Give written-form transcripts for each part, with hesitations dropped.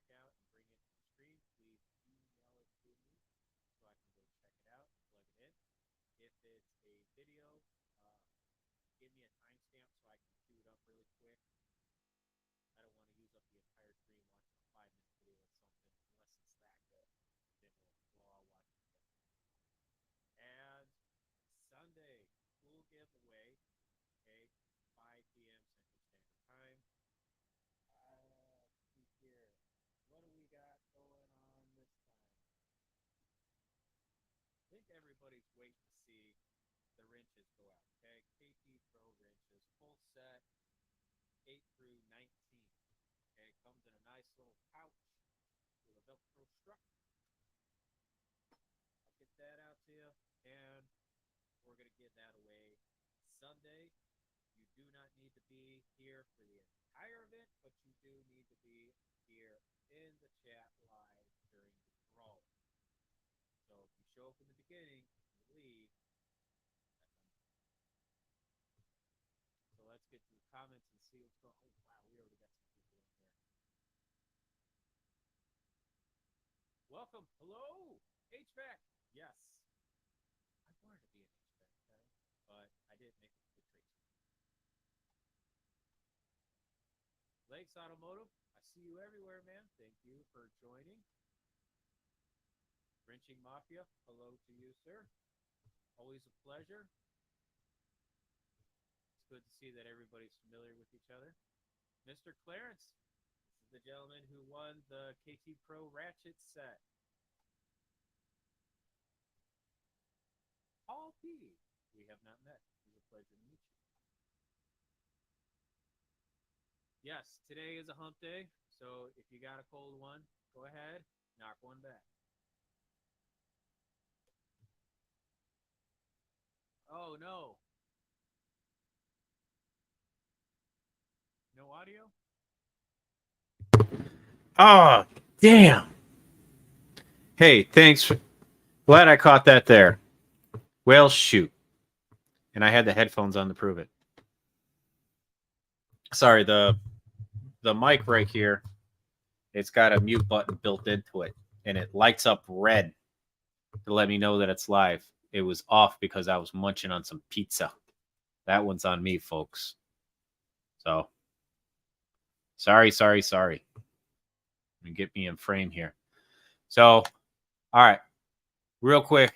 check out and bring it to the stream, please email it to me so I can go check it out, plug it in. If it's a video, uh, give me a timestamp so I can queue it up really quick. I don't want to use up the entire stream watching a 5 minute video or something unless it's that good. Then we'll all watch it together. And Sunday, pool giveaway, okay, 5 p.m. Central Standard Time. Let's see here. What do we got going on this time? I think everybody's waiting to see the wrenches go out, okay? KT Pro wrenches, full set, 8 through 19. Okay, comes in a nice little pouch with a Velcro strap. I'll get that out to you, and we're going to give that away Sunday. You do not need to be here for the entire event, but you do need to be here in the chat live during the draw. So if you show up in the beginning and leave, so let's get to the comments and see what's going on. Oh, wow, we already got some people in there. Welcome. Hello. HVAC. Yes. I wanted to be an HVAC guy, but I didn't make it to the trade school. Lakes Automotive, I see you everywhere, man. Thank you for joining. Wrenching Mafia, hello to you, sir. Always a pleasure. It's good to see that everybody's familiar with each other. Mr. Clarence, this is the gentleman who won the KT Pro Ratchet set. Paul P, we have not met. It's a pleasure to meet you. Yes, today is a hump day, so if you got a cold one, go ahead, knock one back. Oh, no. No audio? Oh, damn. Hey, thanks. Glad I caught that there. Well, shoot. And I had the headphones on to prove it. Sorry, the mic right here, it's got a mute button built into it, and it lights up red to let me know that it's live. It was off because I was munching on some pizza. That one's on me, folks. So, sorry. Get me in frame here. So, all right, real quick.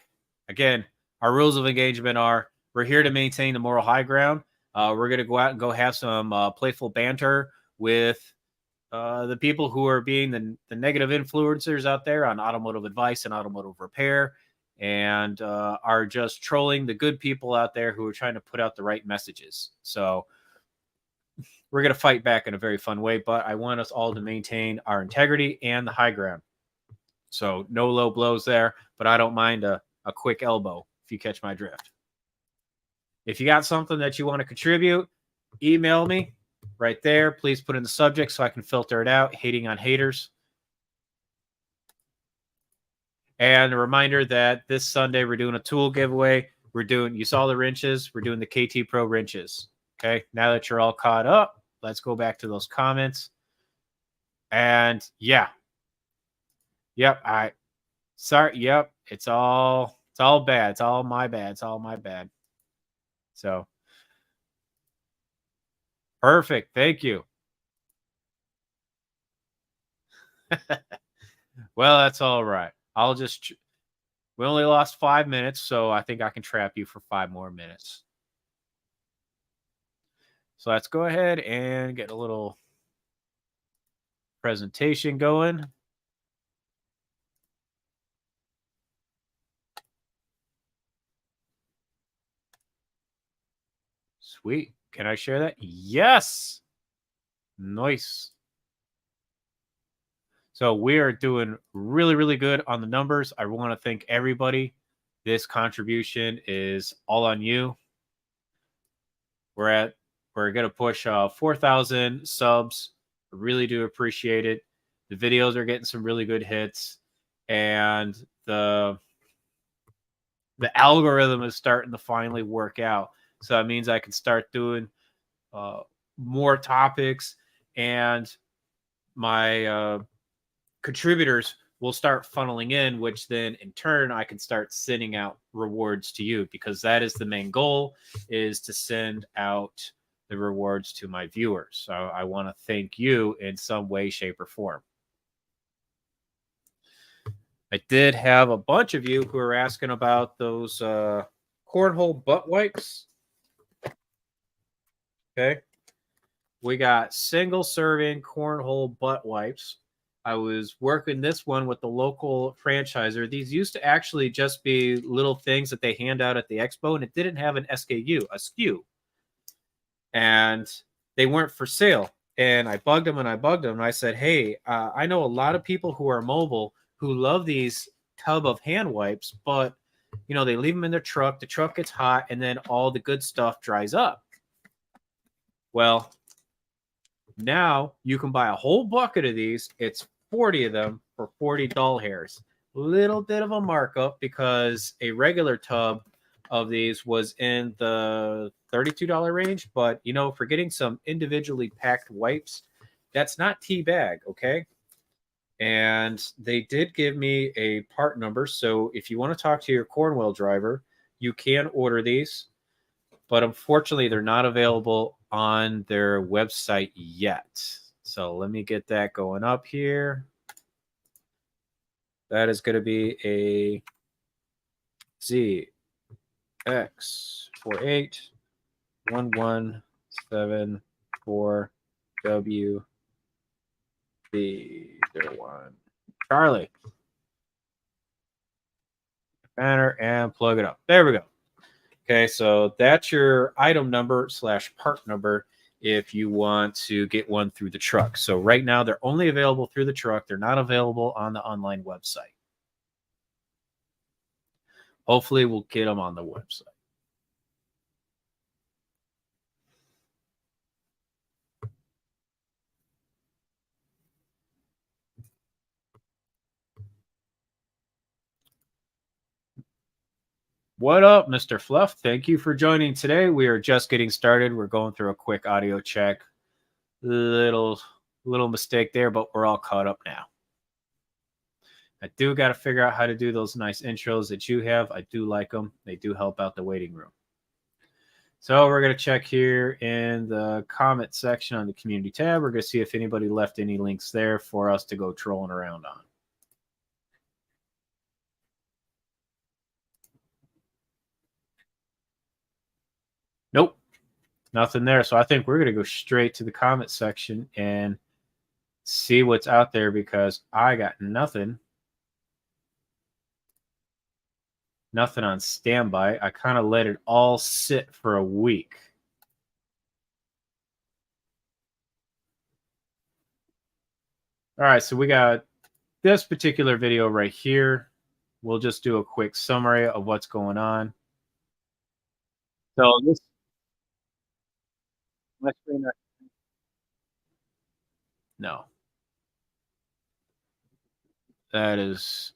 Again, our rules of engagement are we're here to maintain the moral high ground. We're going to go out and go have some playful banter with the people who are being the negative influencers out there on automotive advice and automotive repair, and are just trolling the good people out there who are trying to put out the right messages. So we're going to fight back in a very fun way, but I want us all to maintain our integrity and the high ground. So no low blows there, but I don't mind a quick elbow if you catch my drift. If you got something that you want to contribute, email me right there. Please put in the subject so I can filter it out. Hating on haters. And a reminder that this Sunday we're doing a tool giveaway. You saw the wrenches. We're doing the KT Pro wrenches. Okay. Now that you're all caught up, let's go back to those comments. And yeah. Yep. Sorry. Yep. It's all bad. It's all my bad. It's all my bad. So perfect. Thank you. Well, that's all right. We only lost 5 minutes, so I think I can trap you for 5 more minutes. So let's go ahead and get a little presentation going. Sweet. Can I share that? Yes. Nice. So we are doing really, really good on the numbers. I want to thank everybody. This contribution is all on you. We're going to push 4,000 subs. I really do appreciate it. The videos are getting some really good hits, and the algorithm is starting to finally work out. So that means I can start doing more topics, and my contributors will start funneling in, which then in turn I can start sending out rewards to you, because that is the main goal, is to send out the rewards to my viewers. So I want to thank you in some way, shape, or form. I did have a bunch of you who are asking about those cornhole butt wipes. Okay. We got single serving cornhole butt wipes. I was working this one with the local franchiser. These used to actually just be little things that they hand out at the expo, and it didn't have an SKU, a SKU. And they weren't for sale. And I bugged them and I bugged them. And I said, hey, I know a lot of people who are mobile who love these tub of hand wipes, but you know, they leave them in their truck. The truck gets hot, and then all the good stuff dries up. Well, now you can buy a whole bucket of these. It's 40 of them for 40 doll hairs. Little bit of a markup because a regular tub of these was in the $32 range. But, you know, for getting some individually packed wipes, that's not tea bag, okay? And they did give me a part number. So if you want to talk to your Cornwell driver, you can order these. But unfortunately, they're not available on their website yet. So let me get that going up here. That is going to be a ZX481174WB01. Charlie. Banner and plug it up. There we go. Okay, so that's your item number / part number if you want to get one through the truck. So right now they're only available through the truck. They're not available on the online website. Hopefully we'll get them on the website. What up, Mr. Fluff? Thank you for joining today. We are just getting started. We're going through a quick audio check. Little mistake there, but we're all caught up now. I do got to figure out how to do those nice intros that you have. I do like them. They do help out the waiting room. So we're going to check here in the comment section on the community tab. We're going to see if anybody left any links there for us to go trolling around on. Nope, nothing there. So I think we're going to go straight to the comment section and see what's out there, because I got nothing. Nothing on standby. I kind of let it all sit for a week. All right, so we got this particular video right here. We'll just do a quick summary of what's going on. So this, my screen, no, that is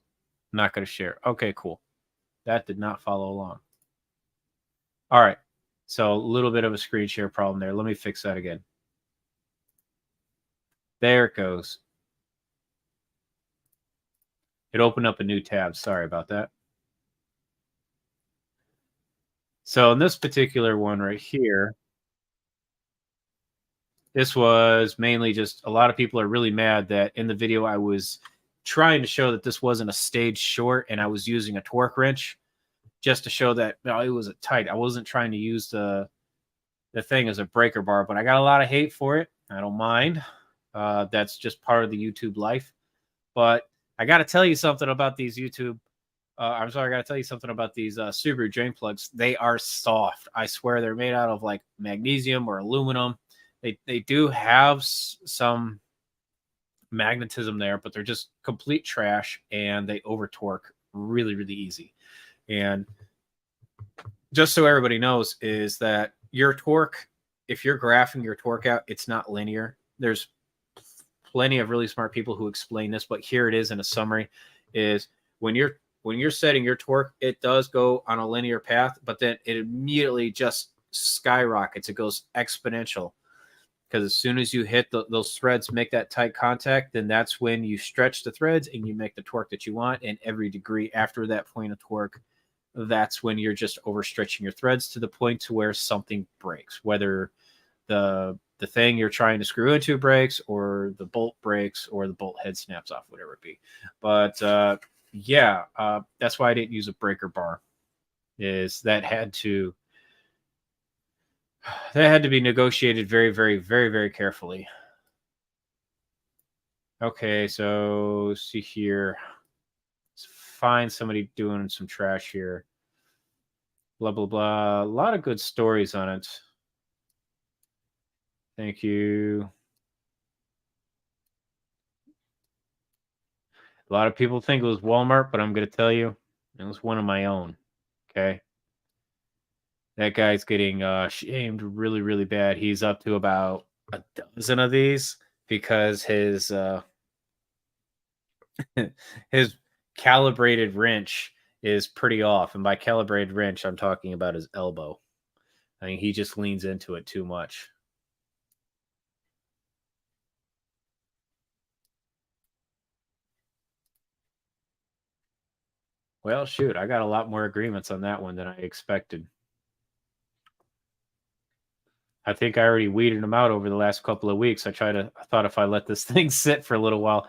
not going to share. Okay, cool. That did not follow along. All right, so a little bit of a screen share problem there. Let me fix that again. There it goes. It opened up a new tab. Sorry about that. So in this particular one right here, this was mainly just a lot of people are really mad that in the video I was trying to show that this wasn't a stage short, and I was using a torque wrench just to show that it was a tight. I wasn't trying to use the thing as a breaker bar, but I got a lot of hate for it. I don't mind. That's just part of the YouTube life. But I got to tell you something about these YouTube. I got to tell you something about these Subaru drain plugs. They are soft. I swear they're made out of like magnesium or aluminum. They do have some magnetism there, but they're just complete trash, and they over torque really, really easy. And just so everybody knows, is that your torque, if you're graphing your torque out, it's not linear. There's plenty of really smart people who explain this, but here it is in a summary, is when you're setting your torque, it does go on a linear path, but then it immediately just skyrockets. It goes exponential, because as soon as you hit those threads, make that tight contact, then that's when you stretch the threads and you make the torque that you want. And every degree after that point of torque, that's when you're just overstretching your threads to the point to where something breaks, whether the thing you're trying to screw into breaks, or the bolt breaks, or the bolt head snaps off, whatever it be. But that's why I didn't use a breaker bar. Is that had to be negotiated very, very, very, very carefully. Okay, so see here. Let's find somebody doing some trash here. Blah blah blah. A lot of good stories on it. Thank you. A lot of people think it was Walmart, but I'm going to tell you, it was one of my own. Okay. That guy's getting shamed really, really bad. He's up to about a dozen of these because his calibrated wrench is pretty off. And by calibrated wrench, I'm talking about his elbow. I mean, he just leans into it too much. Well, shoot, I got a lot more agreements on that one than I expected. I think I already weeded them out over the last couple of weeks. I thought if I let this thing sit for a little while,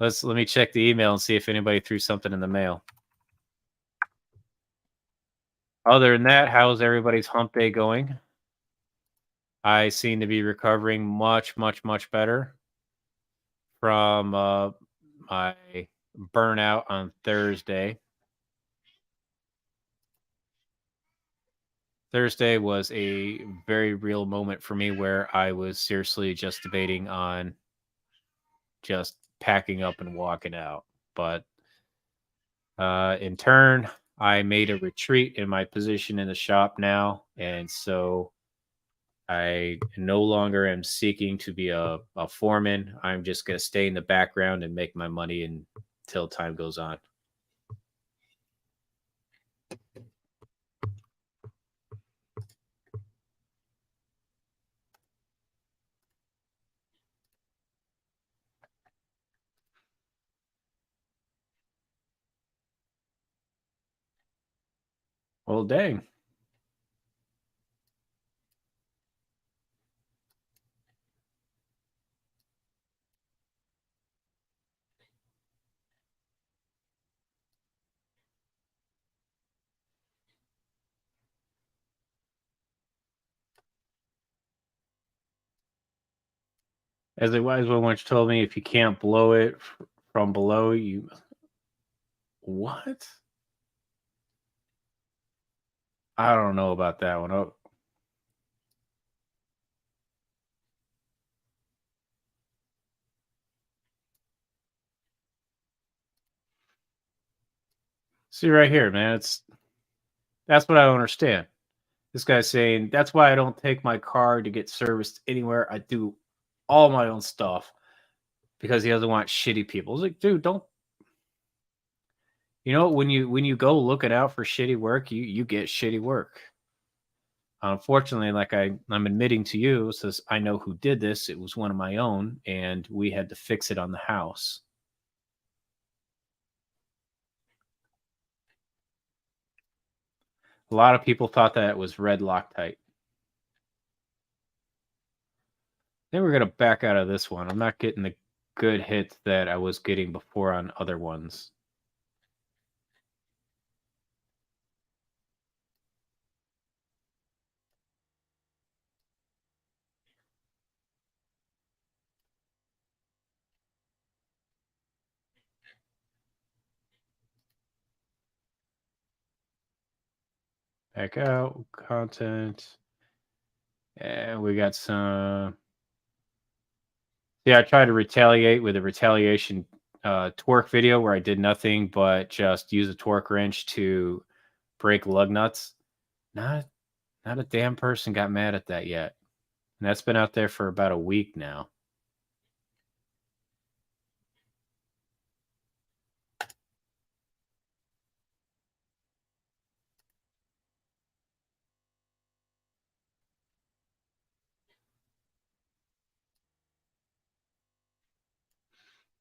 let me check the email and see if anybody threw something in the mail. Other than that, how's everybody's hump day going? I seem to be recovering much, much, much better from my burnout on Thursday. Thursday was a very real moment for me where I was seriously just debating on just packing up and walking out. But in turn, I made a retreat in my position in the shop now. And so I no longer am seeking to be a foreman. I'm just going to stay in the background and make my money until time goes on. Well, dang. As a wise one once told me, if you can't blow it from below, you. What? I don't know about that one. Oh. See right here, man. That's what I don't understand. This guy's saying that's why I don't take my car to get serviced anywhere. I do all my own stuff because he doesn't want shitty people. It's like, dude, don't. You know, when you go looking out for shitty work, you get shitty work. Unfortunately, like I'm admitting to you, says I know who did this. It was one of my own, and we had to fix it on the house. A lot of people thought that it was red Loctite. Then we're gonna back out of this one. I'm not getting the good hits that I was getting before on other ones. Back out, content. And we got some. Yeah, I tried to retaliate with a retaliation torque video where I did nothing but just use a torque wrench to break lug nuts. Not a damn person got mad at that yet. And that's been out there for about a week now.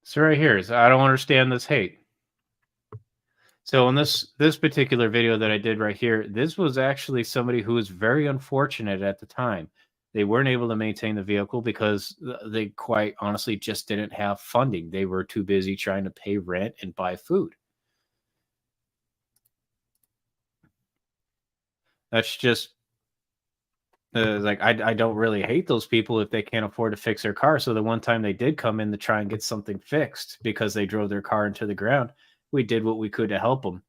So right here is I don't understand this hate. So in this particular video that I did right here, this was actually somebody who was very unfortunate at the time. They weren't able to maintain the vehicle because they quite honestly just didn't have funding. They were too busy trying to pay rent and buy food. That's just like I don't really hate those people if they can't afford to fix their car. So the one time they did come in to try and get something fixed because they drove their car into the ground, we did what we could to help them.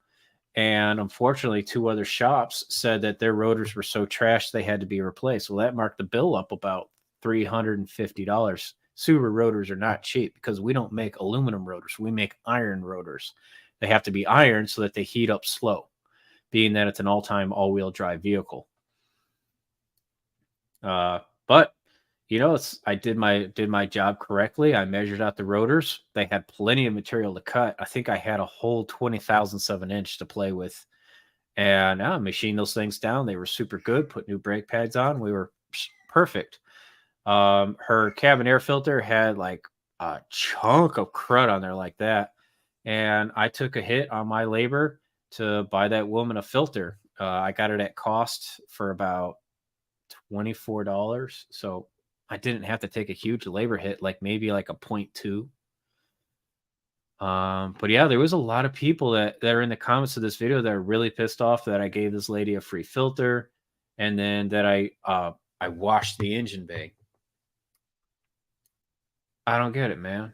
And unfortunately, two other shops said that their rotors were so trashed they had to be replaced. Well, that marked the bill up about $350. Subaru rotors are not cheap because we don't make aluminum rotors. We make iron rotors. They have to be iron so that they heat up slow, being that it's an all-time all-wheel drive vehicle. But it's I did my job correctly. I measured out the rotors. They had plenty of material to cut. I think I had a whole 20 thousandths of an inch to play with, and I machined those things down. They were super good. Put new brake pads on. We were perfect. Her cabin air filter had like a chunk of crud on there like that, and I took a hit on my labor to buy that woman a filter. I got it at cost for about $24. So I didn't have to take a huge labor hit, like maybe like a point 0.2. But yeah, there was a lot of people that are in the comments of this video that are really pissed off that I gave this lady a free filter, and then that I washed the engine bay. I don't get it, man.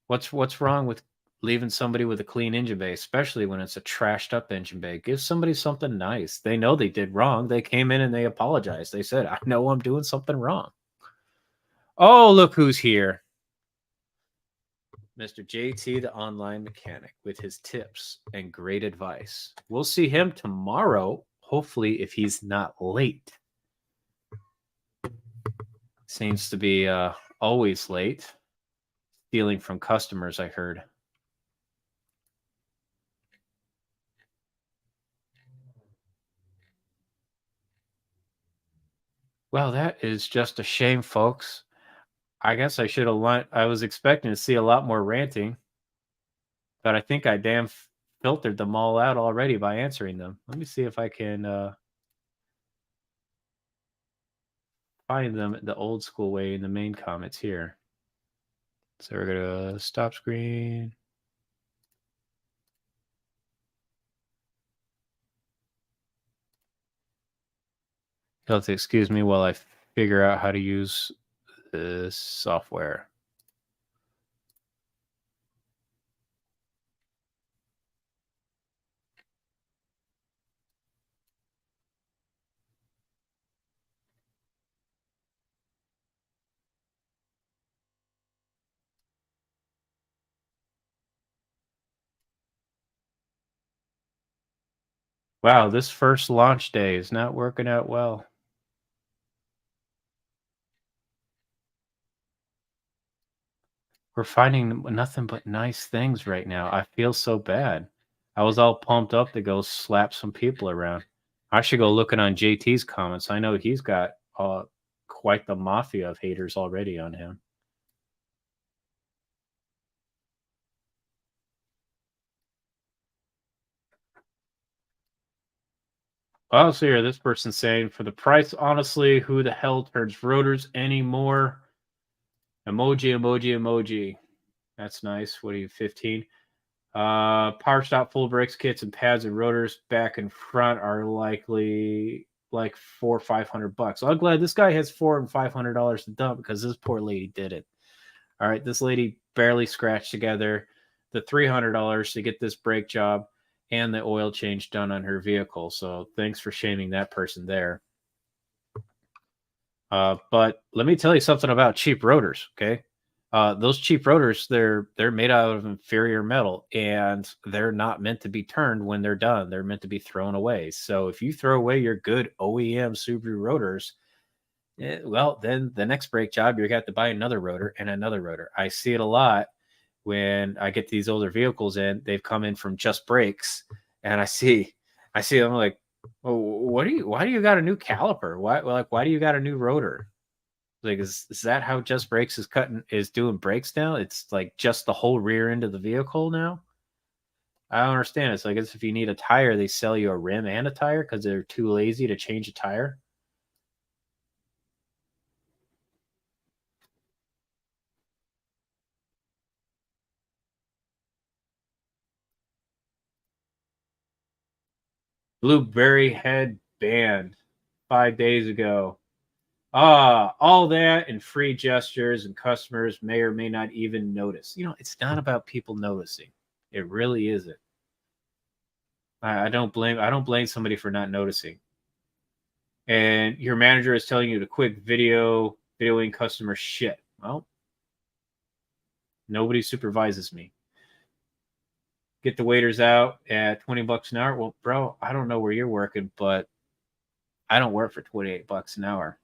What's wrong with leaving somebody with a clean engine bay, especially when it's a trashed up engine bay? Give somebody something nice. They know they did wrong. They came in and they apologized. They said, "I know I'm doing something wrong." Oh, look who's here. Mr. JT, the online mechanic, with his tips and great advice. We'll see him tomorrow, hopefully, if he's not late. Seems to be always late. Stealing from customers, I heard. Well, that is just a shame, folks. I guess I should have. I was expecting to see a lot more ranting, but I think I filtered them all out already by answering them. Let me see if I can find them the old school way in the main comments here. So we're gonna stop screen. You'll have to excuse me while I figure out how to use this software. Wow, this first launch day is not working out well. We're finding nothing but nice things right now. I feel so bad. I was all pumped up to go slap some people around. I should go looking on JT's comments. I know he's got quite the mafia of haters already on him. Oh, so here, this person's saying, for the price, honestly, who the hell turns rotors anymore? Emoji, emoji, emoji. That's nice. What are you, 15? Power stop full brakes kits and pads and rotors back and front are likely like $400 or $500. I'm glad this guy has $400 and $500 to dump because this poor lady did it. All right, this lady barely scratched together the $300 to get this brake job and the oil change done on her vehicle. So thanks for shaming that person there. But let me tell you something about cheap rotors. Okay, those cheap rotors, they're made out of inferior metal, and they're not meant to be turned when they're done. They're meant to be thrown away. So if you throw away your good OEM Subaru rotors, well, then the next brake job, you're going to have to buy another rotor and another rotor. I see it a lot when I get these older vehicles in. They've come in from Just Brakes, and I see them like, oh, why do you got a new caliper? Why do you got a new rotor? Like, is that how Just Brakes is doing brakes now? It's like just the whole rear end of the vehicle now. I don't understand. It's like as if you need a tire, they sell you a rim and a tire because they're too lazy to change a tire. Blueberry Head banned 5 days ago. All that and free gestures, and customers may or may not even notice. It's not about people noticing. It really isn't. I don't blame somebody for not noticing. And your manager is telling you to quit videoing customer shit. Well, nobody supervises me. Get the waiters out at $20 an hour. Well, bro, I don't know where you're working, but I don't work for $28 an hour.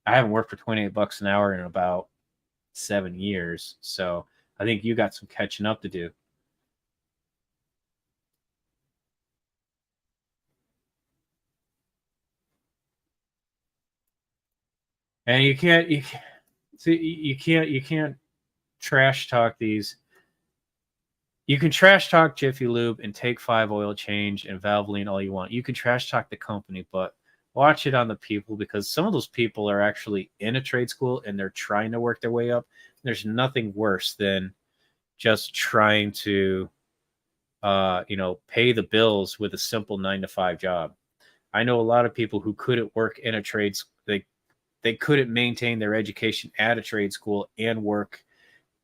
I haven't worked for $28 an hour in about 7 years. So I think you got some catching up to do. And you can't trash talk these. You can trash talk Jiffy Lube and Take 5 Oil Change and Valvoline all you want. You can trash talk the company, but watch it on the people, because some of those people are actually in a trade school and they're trying to work their way up. There's nothing worse than just trying to pay the bills with a simple 9 to 5 job. I know a lot of people who couldn't work in a trade. They couldn't maintain their education at a trade school and work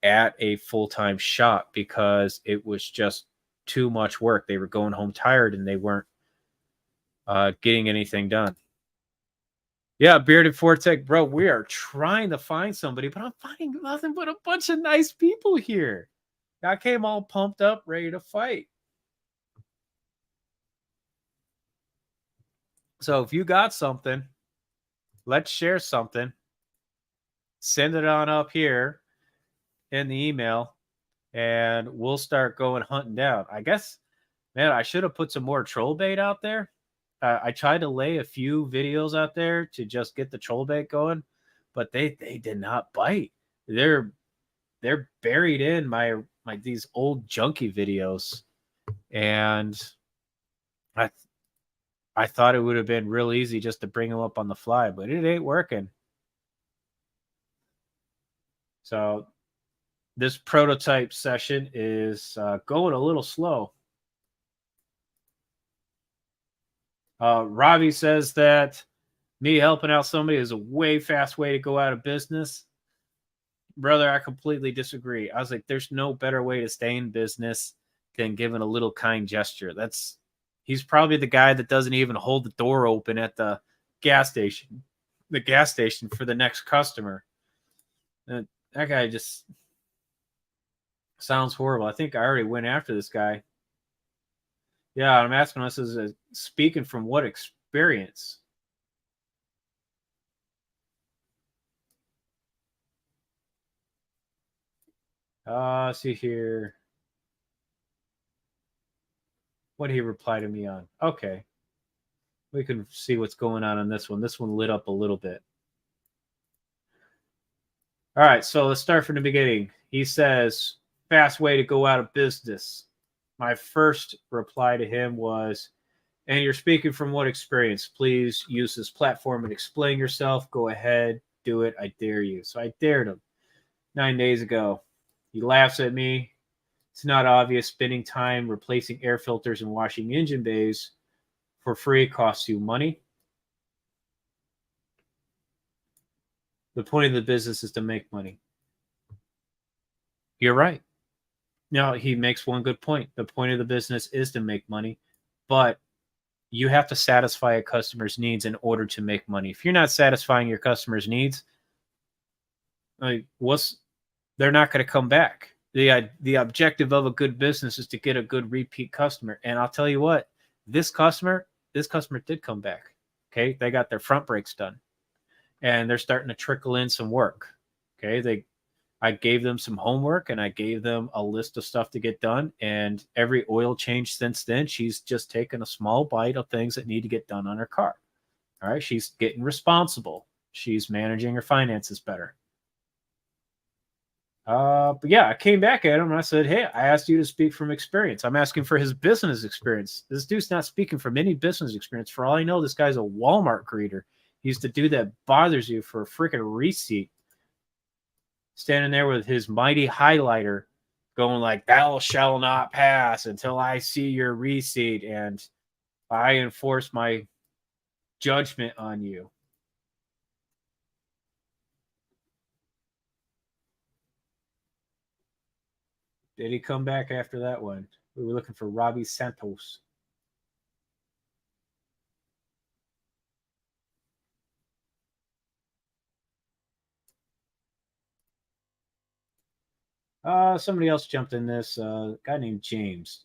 at a full-time shop because it was just too much work. They were going home tired and they weren't getting anything done. Yeah, Bearded Fortech, bro, we are trying to find somebody, but I'm finding nothing but a bunch of nice people here. I came all pumped up, ready to fight. So if you got something, let's share something. Send it on up here in the email, and we'll start going hunting down. I guess, man, I should have put some more troll bait out there. I tried to lay a few videos out there to just get the troll bait going, but they did not bite. They're buried in my these old junky videos, and I I thought it would have been real easy just to bring them up on the fly, but it ain't working. So this prototype session is going a little slow. Robbie says that me helping out somebody is a way fast way to go out of business. Brother, I completely disagree. I was like, there's no better way to stay in business than giving a little kind gesture. He's probably the guy that doesn't even hold the door open at gas station, the gas station for the next customer. That guy just sounds horrible. I think I already went after this guy. Yeah, I'm asking us as speaking from what experience? See here. What did he reply to me on? Okay. We can see what's going on this one. This one lit up a little bit. All right, so let's start from the beginning. He says, fast way to go out of business. My first reply to him was, and you're speaking from what experience? Please use this platform and explain yourself. Go ahead, do it. I dare you. So I dared him 9 days ago. He laughs at me. It's not obvious. Spending time replacing air filters and washing engine bays for free costs you money. The point of the business is to make money. You're right. Now, he makes one good point. The point of the business is to make money, but you have to satisfy a customer's needs in order to make money. If you're not satisfying your customer's needs, they're not going to come back. The objective of a good business is to get a good repeat customer. And I'll tell you what, this customer did come back. Okay, they got their front brakes done, and they're starting to trickle in some work. Okay, I gave them some homework and I gave them a list of stuff to get done. And every oil change since then, she's just taken a small bite of things that need to get done on her car. All right, she's getting responsible. She's managing her finances better. But yeah, I came back at him and I said, "Hey, I asked you to speak from experience. I'm asking for his business experience. This dude's not speaking from any business experience. For all I know, this guy's a Walmart greeter. He's the dude that bothers you for a freaking receipt, standing there with his mighty highlighter, going like, "Thou shall not pass until I see your receipt, and I enforce my judgment on you." Did he come back after that one? We were looking for Robbie Santos. Somebody else jumped in this. Guy named James.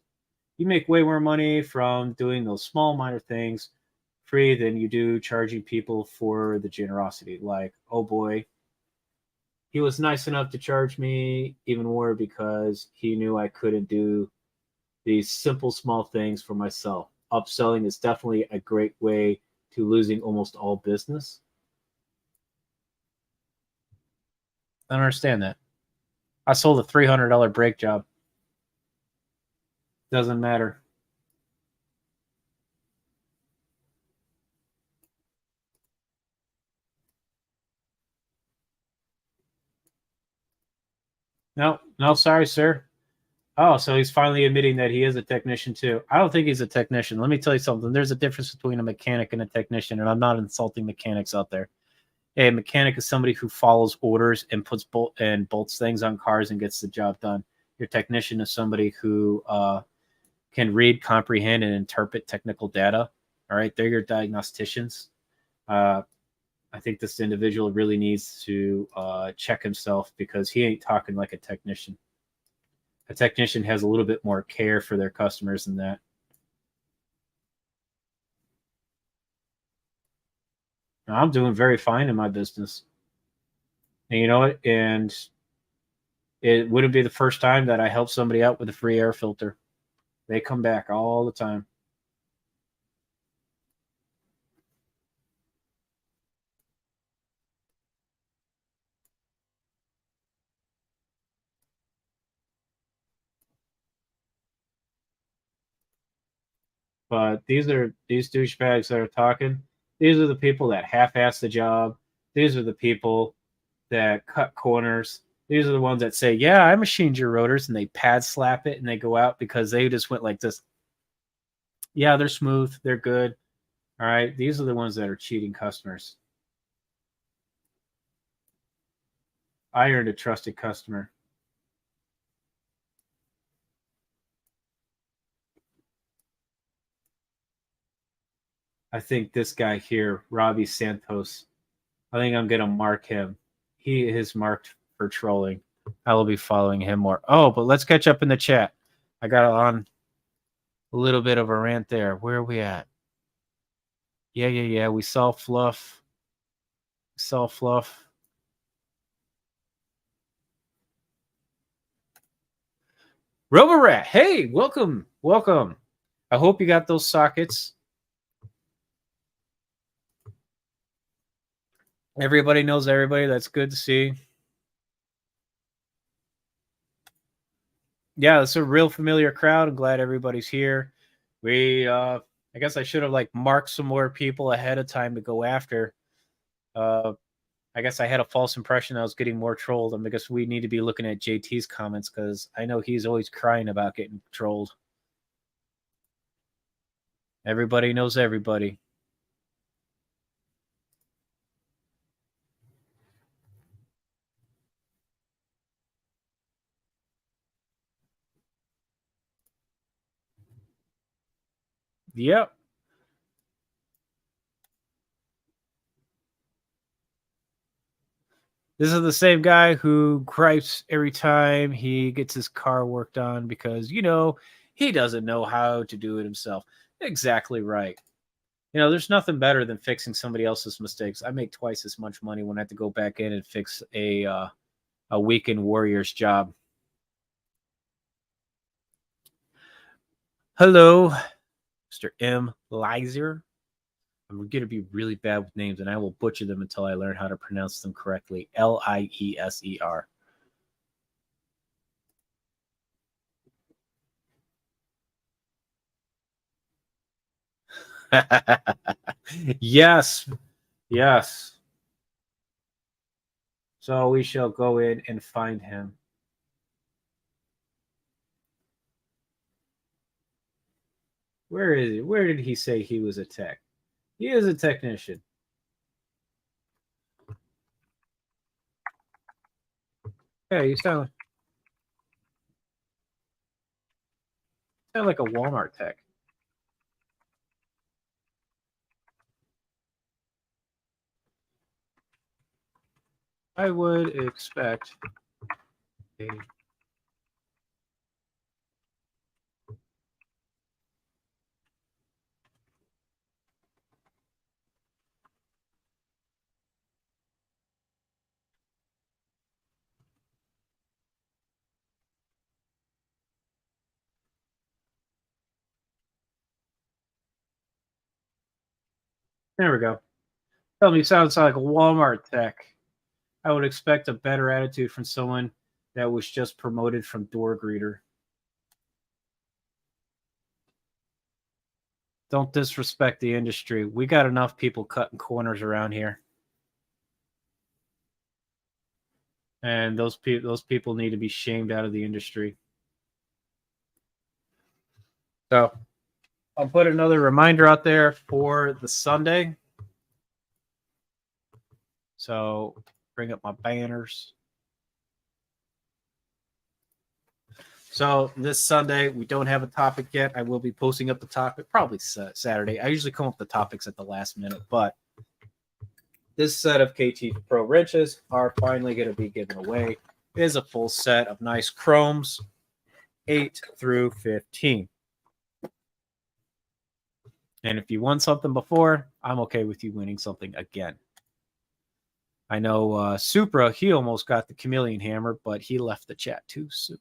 You make way more money from doing those small minor things free than you do charging people for the generosity. Like, oh boy, he was nice enough to charge me even more because he knew I couldn't do these simple small things for myself. Upselling is definitely a great way to losing almost all business. I don't understand that. I sold a $300 brake job. Doesn't matter. No, no, sorry, sir. Oh, so he's finally admitting that he is a technician too. I don't think he's a technician. Let me tell you something. There's a difference between a mechanic and a technician, and I'm not insulting mechanics out there. A mechanic is somebody who follows orders and puts bolts things on cars and gets the job done. Your technician is somebody who can read, comprehend, and interpret technical data. All right, they're your diagnosticians. I think this individual really needs to check himself because he ain't talking like a technician. A technician has a little bit more care for their customers than that. Now, I'm doing very fine in my business. And you know what? And it wouldn't be the first time that I help somebody out with a free air filter. They come back all the time. But these douchebags that are talking. These are the people that half-ass the job. These are the people that cut corners. These are the ones that say, "Yeah, I machined your rotors," and they pad slap it and they go out because they just went like this. Yeah, they're smooth. They're good. All right. These are the ones that are cheating customers. I earned a trusted customer. I think this guy here, Robbie Santos, I think I'm going to mark him. He is marked for trolling. I will be following him more. Oh, but let's catch up in the chat. I got on a little bit of a rant there. Where are we at? Yeah. We saw Fluff. We saw Fluff. Roborat, hey, welcome. Welcome. I hope you got those sockets. Everybody knows everybody. That's good to see. Yeah, it's a real familiar crowd. I'm glad everybody's here. I guess I should have like marked some more people ahead of time to go after. I guess I had a false impression I was getting more trolled. I guess we need to be looking at JT's comments because I know he's always crying about getting trolled. Everybody knows everybody. Yep. This is the same guy who gripes every time he gets his car worked on because, he doesn't know how to do it himself. Exactly right. There's nothing better than fixing somebody else's mistakes. I make twice as much money when I have to go back in and fix a weekend warrior's job. Hello, Mr. M. Lizer. I'm going to be really bad with names, and I will butcher them until I learn how to pronounce them correctly. Lieser. Yes. Yes. So we shall go in and find him. Where is he? Where did he say he was a tech? He is a technician. Hey, you sound like a Walmart tech. I would expect a There we go. Tell me, sounds like a Walmart tech. I would expect a better attitude from someone that was just promoted from door greeter. Don't disrespect the industry. We got enough people cutting corners around here, and those people need to be shamed out of the industry. So I'll put another reminder out there for the Sunday. So bring up my banners. So this Sunday, we don't have a topic yet. I will be posting up the topic probably Saturday. I usually come up with the topics at the last minute, but this set of KT Pro wrenches are finally going to be given away. It is a full set of nice chromes, 8 through 15. And if you won something before, I'm okay with you winning something again. I know Supra, he almost got the Chameleon Hammer, but he left the chat too soon.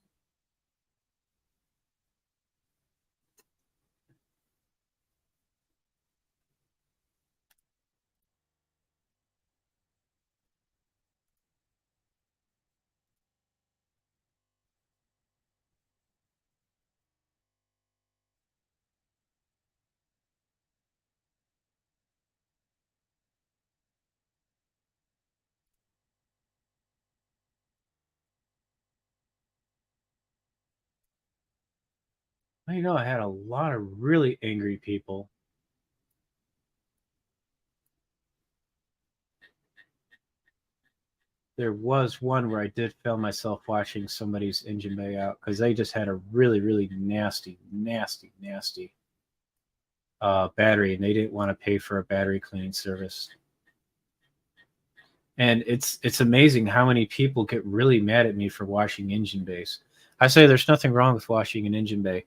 I know I had a lot of really angry people. There was one where I did film myself watching somebody's engine bay out because they just had a really, really nasty battery, and they didn't want to pay for a battery cleaning service. And it's amazing how many people get really mad at me for washing engine bays. I say there's nothing wrong with washing an engine bay.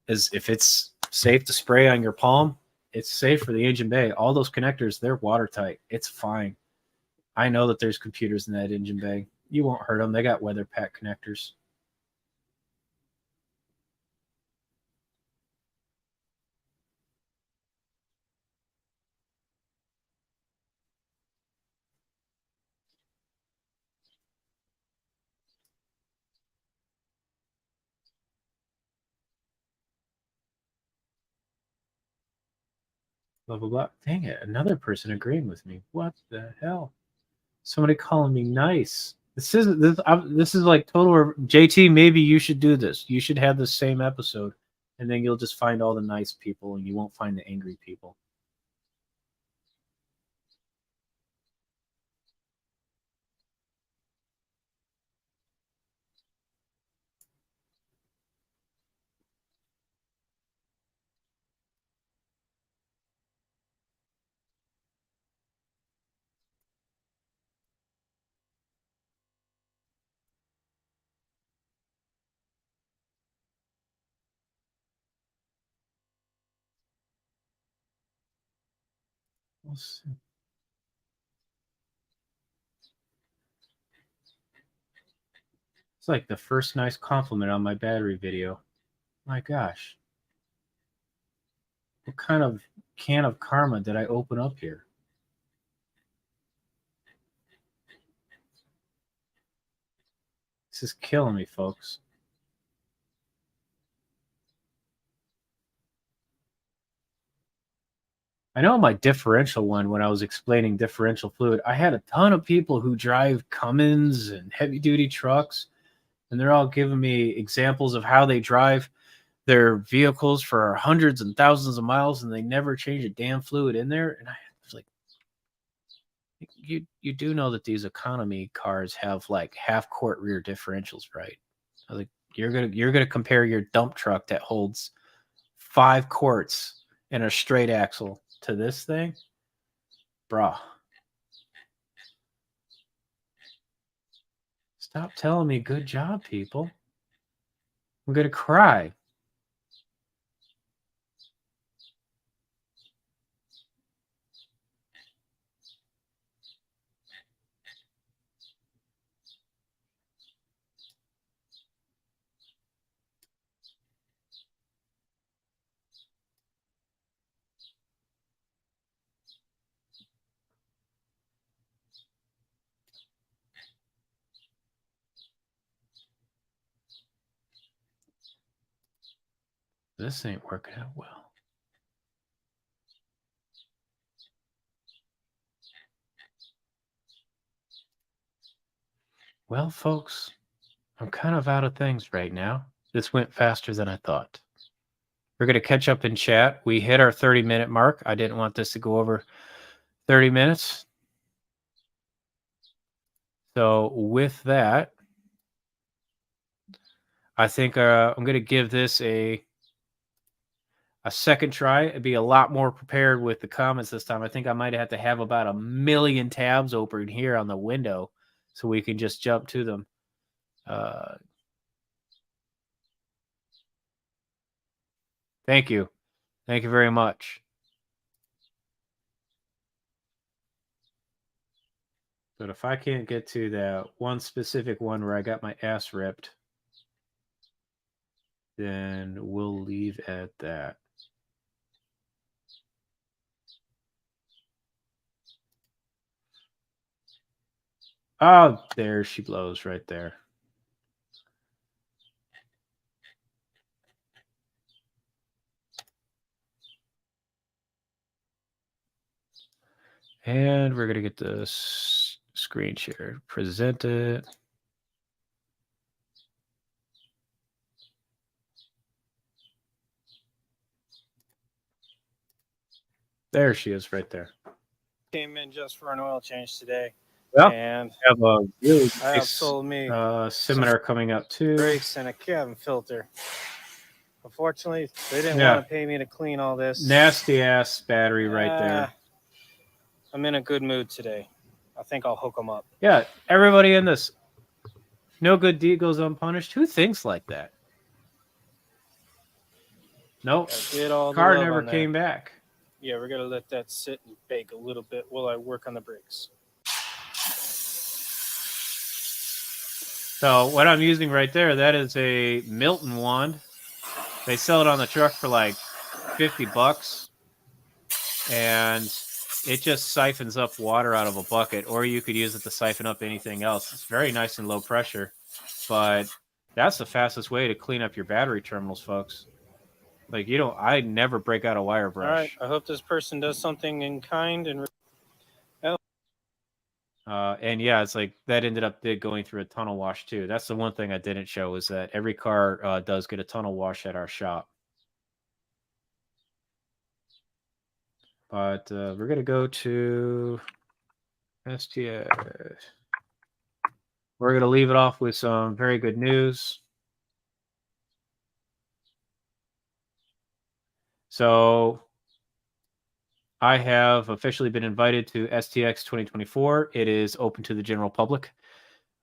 Is if it's safe to spray on your palm, it's safe for the engine bay. All those connectors, they're watertight. It's fine. I know that there's computers in that engine bay. You won't hurt them. They got weather pack connectors. Blah blah blah. Dang it! Another person agreeing with me. What the hell? Somebody calling me nice. This is like total JT. Maybe you should do this. You should have the same episode, and then you'll just find all the nice people, and you won't find the angry people. It's like the first nice compliment on my battery video. My gosh. What kind of can of karma did I open up here? This is killing me, folks. I know my differential one, when I was explaining differential fluid, I had a ton of people who drive Cummins and heavy duty trucks, and they're all giving me examples of how they drive their vehicles for hundreds and thousands of miles and they never change a damn fluid in there. And I was like, you do know that these economy cars have like half quart rear differentials, right? I was like, you're gonna compare your dump truck that holds 5 quarts and a straight axle to this thing, bruh. Stop telling me good job, people. I'm gonna cry. This ain't working out well. Well, folks, I'm kind of out of things right now. This went faster than I thought. We're going to catch up in chat. We hit our 30-minute mark. I didn't want this to go over 30 minutes. So with that, I think I'm going to give this a second try. I'd be a lot more prepared with the comments this time. I think I might have to have about 1,000,000 tabs open here on the window so we can just jump to them. Thank you. Thank you very much. But if I can't get to that one specific one where I got my ass ripped, then we'll leave at that. Oh, there she blows right there. And we're going to get this screen share. Present it. There she is right there. Came in just for an oil change today. Well, and I have a really I nice sold me seminar coming up too. brakes and a cabin filter. Unfortunately, they didn't want to pay me to clean all this. Nasty ass battery right there. I'm in a good mood today. I think I'll hook them up. Yeah, everybody in this. No good deed goes unpunished. Who thinks like that? Nope. Car never came back. Yeah, we're going to let that sit and bake a little bit while I work on the brakes. So what I'm using right there, that is a Milton wand. They sell it on the truck for like $50. And it just siphons up water out of a bucket, or you could use it to siphon up anything else. It's very nice and low pressure, but that's the fastest way to clean up your battery terminals, folks. Like, I never break out a wire brush. All right, I hope this person does something in kind and and yeah, it's like that ended up going through a tunnel wash too. That's the one thing I didn't show, is that every car does get a tunnel wash at our shop. But we're going to go to STS. We're going to leave it off with some very good news. So I have officially been invited to STX 2024. It is open to the general public.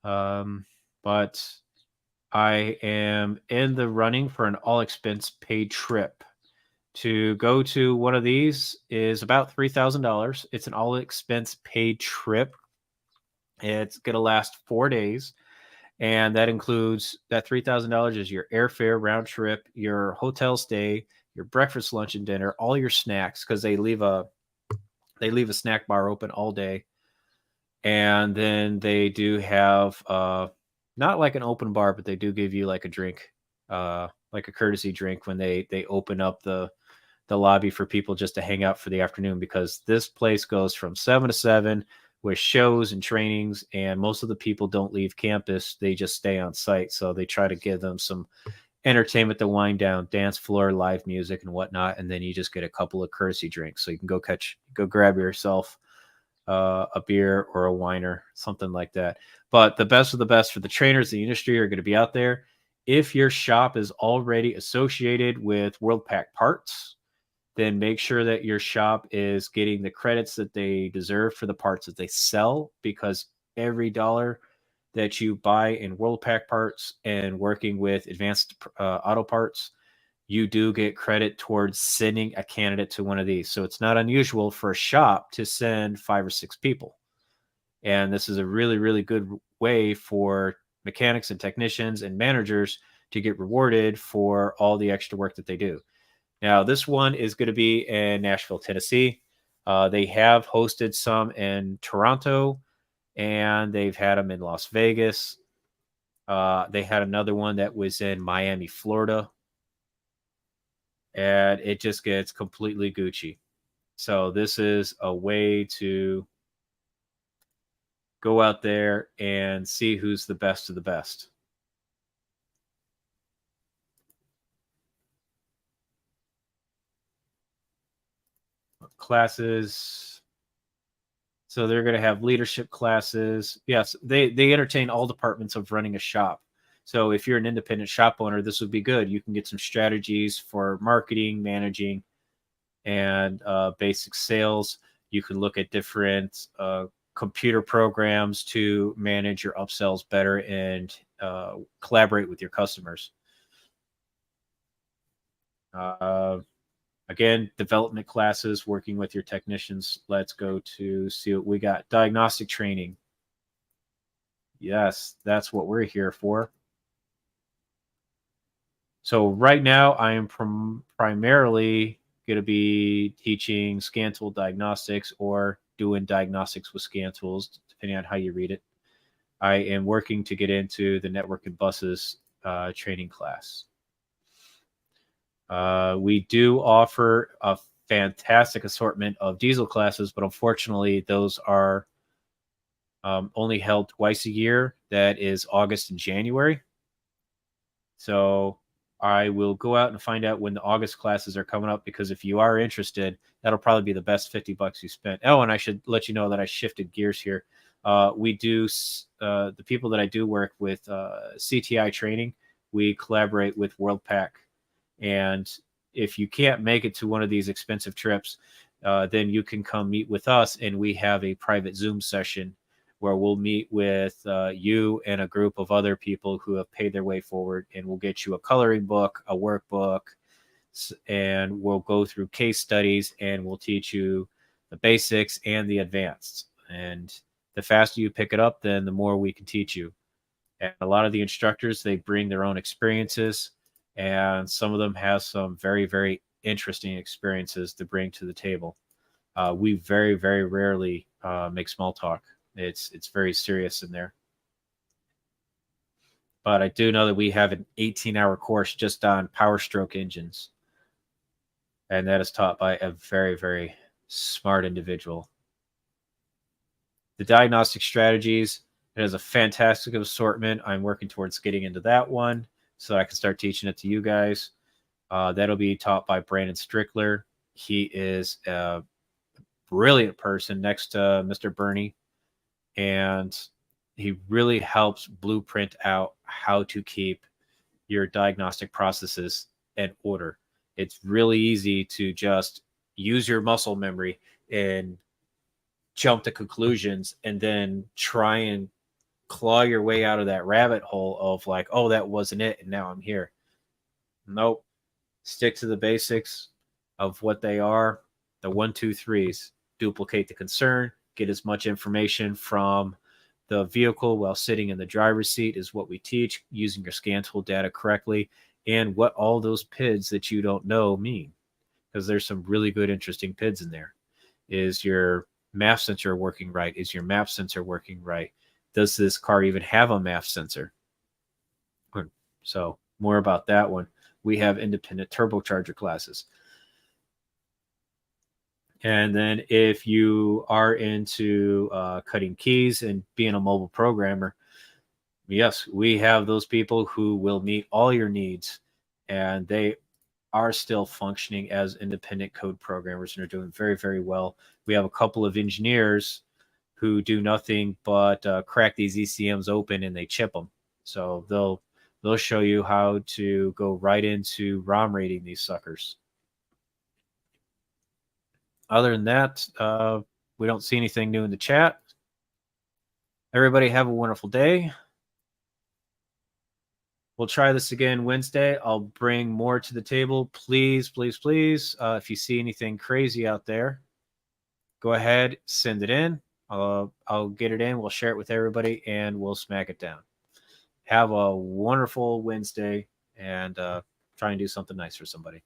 But I am in the running for an all-expense paid trip. To go to one of these is about $3,000. It's an all-expense paid trip. It's going to last 4 days. And that includes that $3,000 is your airfare round trip, your hotel stay, your breakfast, lunch, and dinner, all your snacks, because they leave a snack bar open all day. And then they do have not like an open bar, but they do give you like a drink, like a courtesy drink when they open up the lobby for people just to hang out for the afternoon, because this place goes from 7 to 7 with shows and trainings, and most of the people don't leave campus. They just stay on site. So they try to give them some entertainment to wind down, dance floor, live music and whatnot. And then you just get a couple of courtesy drinks. So you can go grab yourself a beer or a winer, something like that. But the best of the best for the trainers in the industry are going to be out there. If your shop is already associated with WorldPack parts, then make sure that your shop is getting the credits that they deserve for the parts that they sell, because every dollar that you buy in WorldPack parts and working with Advanced Auto Parts, you do get credit towards sending a candidate to one of these. So it's not unusual for a shop to send 5 or 6 people. And this is a really, really good way for mechanics and technicians and managers to get rewarded for all the extra work that they do. Now, this one is going to be in Nashville, Tennessee. They have hosted some in Toronto, and they've had them in Las Vegas. They had another one that was in Miami, Florida. And it just gets completely Gucci. So this is a way to go out there and see who's the best of the best. Classes. So they're going to have leadership classes. Yes, they entertain all departments of running a shop. So if you're an independent shop owner, this would be good. You can get some strategies for marketing, managing, and basic sales. You can look at different computer programs to manage your upsells better and collaborate with your customers. Again, development classes, working with your technicians. Let's go to see what we got. Diagnostic training. Yes, that's what we're here for. So right now I am primarily going to be teaching scan tool diagnostics or doing diagnostics with scan tools, depending on how you read it. I am working to get into the network and buses training class. We do offer a fantastic assortment of diesel classes, but unfortunately those are only held twice a year. That is August and January. So I will go out and find out when the August classes are coming up, because if you are interested, that'll probably be the best $50 you spent. Oh, and I should let you know that I shifted gears here. We do, the people that I do work with, CTI training, we collaborate with WorldPack. And if you can't make it to one of these expensive trips, then you can come meet with us, and we have a private Zoom session where we'll meet with you and a group of other people who have paid their way forward, and we'll get you a coloring book, a workbook, and we'll go through case studies, and we'll teach you the basics and the advanced. And the faster you pick it up, then the more we can teach you. And a lot of the instructors, they bring their own experiences, and some of them have some very, very interesting experiences to bring to the table. We very, very rarely make small talk. It's very serious in there. But I do know that we have an 18-hour course just on Power Stroke engines. And that is taught by a very, very smart individual. The diagnostic strategies, it has a fantastic assortment. I'm working towards getting into that one so I can start teaching it to you guys. That'll be taught by Brandon Strickler. He is a brilliant person next to Mr. Bernie. And he really helps blueprint out how to keep your diagnostic processes in order. It's really easy to just use your muscle memory and jump to conclusions and then try and claw your way out of that rabbit hole of like, oh, that wasn't it, and now I'm here. Nope. Stick to the basics of what they are. The 1, 2, 3s. Duplicate the concern. Get as much information from the vehicle while sitting in the driver's seat is what we teach, using your scan tool data correctly. and what all those PIDs that you don't know mean, because there's some really good, interesting PIDs in there. Is your MAF sensor working right? Is your MAP sensor working right? Does this car even have a MAF sensor? So more about that one. We have independent turbocharger classes. And then if you are into cutting keys and being a mobile programmer, yes, we have those people who will meet all your needs, and they are still functioning as independent code programmers and are doing very, very well. We have a couple of engineers who do nothing but crack these ECMs open and they chip them. So they'll show you how to go right into ROM rating these suckers. Other than that, we don't see anything new in the chat. Everybody have a wonderful day. We'll try this again Wednesday. I'll bring more to the table. Please, please, please. If you see anything crazy out there, go ahead, send it in. I'll get it in. We'll share it with everybody, and we'll smack it down. Have a wonderful Wednesday, and try and do something nice for somebody.